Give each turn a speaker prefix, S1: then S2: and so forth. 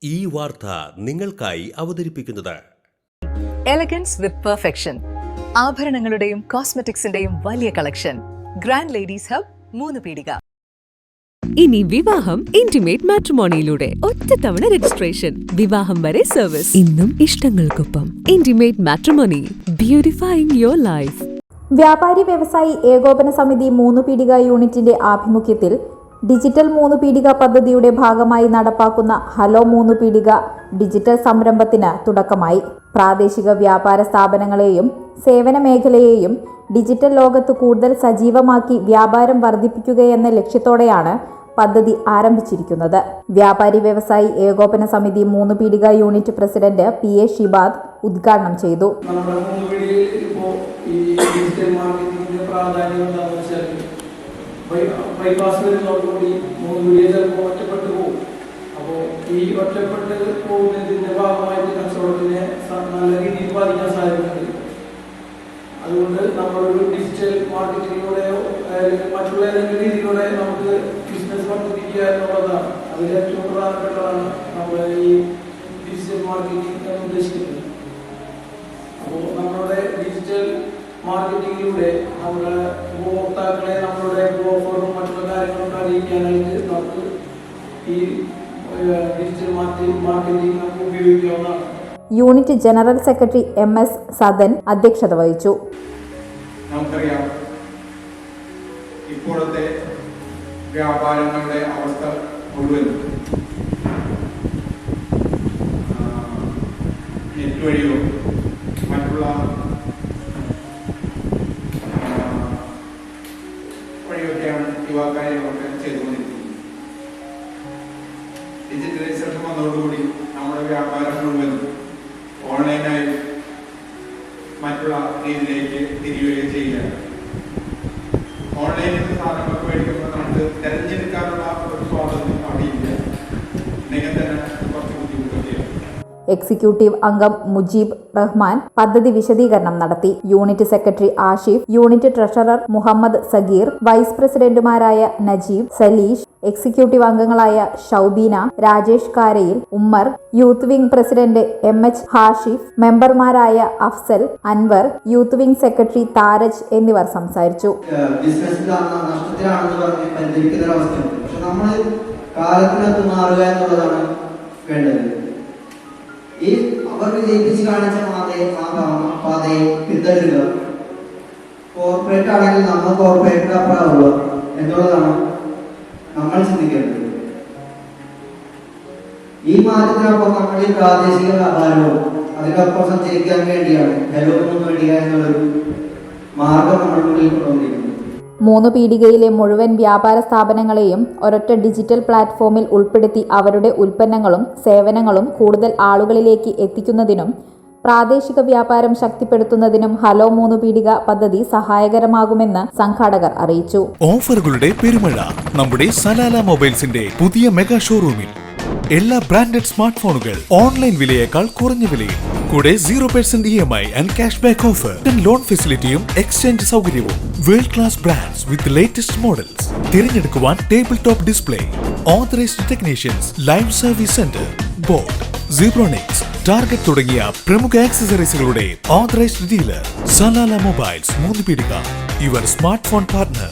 S1: ഈ വാർത്ത നിങ്ങൾക്കായി അവതരിപ്പിക്കുന്നത്
S2: എലഗൻസ് വിത്ത് പെർഫെക്ഷൻ, ആഭരണങ്ങളുടെയും കോസ്മെറ്റിക്സിന്റെയും വലിയ കളക്ഷൻ. ഗ്രാൻഡ് ലേഡീസ് ഹബ്, 3 പീടിക.
S3: ഇനി വിവാഹം ഇന്റിമേറ്റ് മാട്രിമോണിയിലൂടെ ഒറ്റത്തവണ രജിസ്ട്രേഷൻ, വിവാഹം വരെ സർവീസ്. ഇന്നും ഇഷ്ടങ്ങൾക്കൊപ്പം ഇന്റിമേറ്റ് മാട്രിമോണി, ബ്യൂട്ടിഫൈയിങ് യുവർ ലൈഫ്.
S4: വ്യാപാരി വ്യവസായി ഏകോപന സമിതി 3 പീടിക യൂണിറ്റിന്റെ ആഭിമുഖ്യത്തിൽ ഡിജിറ്റൽ 3 പീടിക പദ്ധതിയുടെ ഭാഗമായി നടപ്പാക്കുന്ന ഹലോ 3 പീടിക ഡിജിറ്റൽ സംരംഭത്തിന് തുടക്കമായി. പ്രാദേശിക വ്യാപാര സ്ഥാപനങ്ങളെയും സേവന മേഖലയെയും ഡിജിറ്റൽ ലോകത്ത് കൂടുതൽ സജീവമാക്കി വ്യാപാരം വർദ്ധിപ്പിക്കുകയെന്ന ലക്ഷ്യത്തോടെയാണ് പദ്ധതി ആരംഭിച്ചിരിക്കുന്നത്. വ്യാപാരി വ്യവസായി ഏകോപന സമിതി 3 പീടിക യൂണിറ്റ് പ്രസിഡന്റ് PA ഷിബാദ് ഉദ്ഘാടനം ചെയ്തു.
S5: ബൈപ്പാസ് വരുന്നതോടുകൂടി 3 പീടിക ചിലപ്പോൾ ഒറ്റപ്പെട്ടു പോകും. അപ്പോൾ ഈ ഒറ്റപ്പെട്ട് പോകുന്നതിൻ്റെ ഭാഗമായിട്ട് കച്ചവടത്തിനെ നല്ല രീതിയിൽ ബാധിക്കാൻ സാധ്യതയുണ്ട്. അതുകൊണ്ട് നമ്മളൊരു ഡിജിറ്റൽ മാർക്കറ്റിങ്ങിലൂടെയോ അല്ലെങ്കിൽ മറ്റുള്ള ഏതെങ്കിലും രീതിയിലൂടെ നമുക്ക് ബിസിനസ് വർദ്ധിപ്പിക്കുക എന്നുള്ളതാണ്. അതിൽ ഏറ്റവും പ്രധാനപ്പെട്ടതാണ് നമ്മൾ ഈ ഡിജിറ്റൽ മാർക്കറ്റിംഗ് എന്ന് ഉദ്ദേശിക്കുന്നത്. അപ്പോൾ നമ്മളുടെ ഡിജിറ്റൽ മാർക്കറ്റിങ്ങിലൂടെ നമ്മുടെ ഉപഭോക്താക്കളെ നമ്മളുടെ ഓഫറും മറ്റുള്ള കാര്യങ്ങളൊക്കെ അറിയിക്കാനായിട്ട് നമുക്ക് ഈ ഡിജിറ്റൽ മാർക്കറ്റിംഗ് നമുക്ക് ഉപയോഗിക്കാവുന്നതാണ്.
S4: Unit general secretary MS Sadan അധ്യക്ഷത വഹിച്ചു.
S6: നമുക്കറിയാം ഇപ്പോഴത്തെ വ്യാപാരങ്ങളുടെ അവസ്ഥ മുഴുവൻ നെറ്റ് വഴിയോ മറ്റുള്ള വഴിയൊക്കെയാണ് യുവ കാര്യങ്ങളൊക്കെ ചെയ്തുകൊണ്ടിരിക്കുന്നത്. ഡിജിറ്റലൈസേഷൻ വന്നതോടുകൂടി നമ്മുടെ വ്യാപാരം മുഴുവൻ ഓൺലൈനായി മറ്റുള്ള രീതിയിലേക്ക് തിരിയുകയും ചെയ്യുകയാണ്. ഓൺലൈനിൽ സാധനങ്ങളൊക്കെ മേടിക്കുമ്പോൾ നമുക്ക് തിരഞ്ഞെടുക്കാനുള്ള ഒരു സ്വാതന്ത്ര്യം അവിടെയില്ല. ഇല്ലെങ്കിൽ തന്നെ കുറച്ച് ബുദ്ധിമുട്ടൊക്കെയാണ്.
S4: എക്സിക്യൂട്ടീവ് അംഗം മുജീബ് റഹ്മാൻ പദ്ധതി വിശദീകരണം നടത്തി. Unit secretary Ashif, unit treasurer Muhammad Sageer, vice പ്രസിഡന്റുമാരായ നജീബ്, സലീഷ്, എക്സിക്യൂട്ടീവ് അംഗങ്ങളായ Shoubeena, Rajesh Karayil, Ummer, youth wing president MH Hashif, മെമ്പർമാരായ Afsal, Anwar, youth wing secretary Tharaj എന്നിവർ സംസാരിച്ചു.
S7: ഈ അവർ വിജയിപ്പിച്ച് കാണിച്ച പാതയെ പിന്തുടരുക. കോർപ്പറേറ്റ് ആണെങ്കിൽ നമ്മൾ കോർപ്പറേറ്റ് അപ്പുറമാവുക എന്നുള്ളതാണ് നമ്മൾ ചിന്തിക്കേണ്ടത്. ഈ മാറ്റത്തിനൊപ്പം നമ്മൾ ഈ പ്രാദേശിക വ്യാപാരവും അതിനൊപ്പം സഞ്ചരിക്കാൻ വേണ്ടിയാണ് ഹലോ 3 പീടിക എന്നുള്ളൊരു മാർഗം നമ്മുടെ മുന്നിൽ കൊണ്ടുവന്നിരിക്കുന്നത്.
S4: 3 പീടികയിലെ മുഴുവൻ വ്യാപാര സ്ഥാപനങ്ങളെയും ഒരൊറ്റ ഡിജിറ്റൽ പ്ലാറ്റ്ഫോമിൽ ഉൾപ്പെടുത്തി അവരുടെ ഉൽപ്പന്നങ്ങളും സേവനങ്ങളും കൂടുതൽ ആളുകളിലേക്ക് എത്തിക്കുന്നതിനും പ്രാദേശിക വ്യാപാരം ശക്തിപ്പെടുത്തുന്നതിനും ഹലോ 3 പീടിക പദ്ധതി സഹായകരമാകുമെന്ന് സംഘാടകർ അറിയിച്ചു.
S8: ഓഫറുകളുടെ പെരുമഴ നമ്മുടെ സലാല മൊബൈൽസിന്റെ പുതിയ മെഗാ ഷോറൂമിൽ. എല്ലാ ബ്രാൻഡഡ് സ്മാർട്ട് ഫോണുകൾ ഓൺലൈൻ വിലയേക്കാൾ കുറഞ്ഞ വിലയിൽ, കൂടെ 0% EMI and cash back offer, loan ഫെസിലിറ്റിയും എക്സ്ചേഞ്ച് സൗകര്യവും. World class brands with latest models. തിരഞ്ഞെടുക്കുവാൻ table top display, authorised technicians, live service centre, Boat, Zebronics, Target തുടങ്ങിയ പ്രമുഖ ആക്സസറീസുകളുടെ ഓതറൈസ്ഡ് ഡീലർ. സലാല മൊബൈൽസ് 3 പീടിക, യുവർ സ്മാർട്ട് ഫോൺ പാർട്ട്ണർ.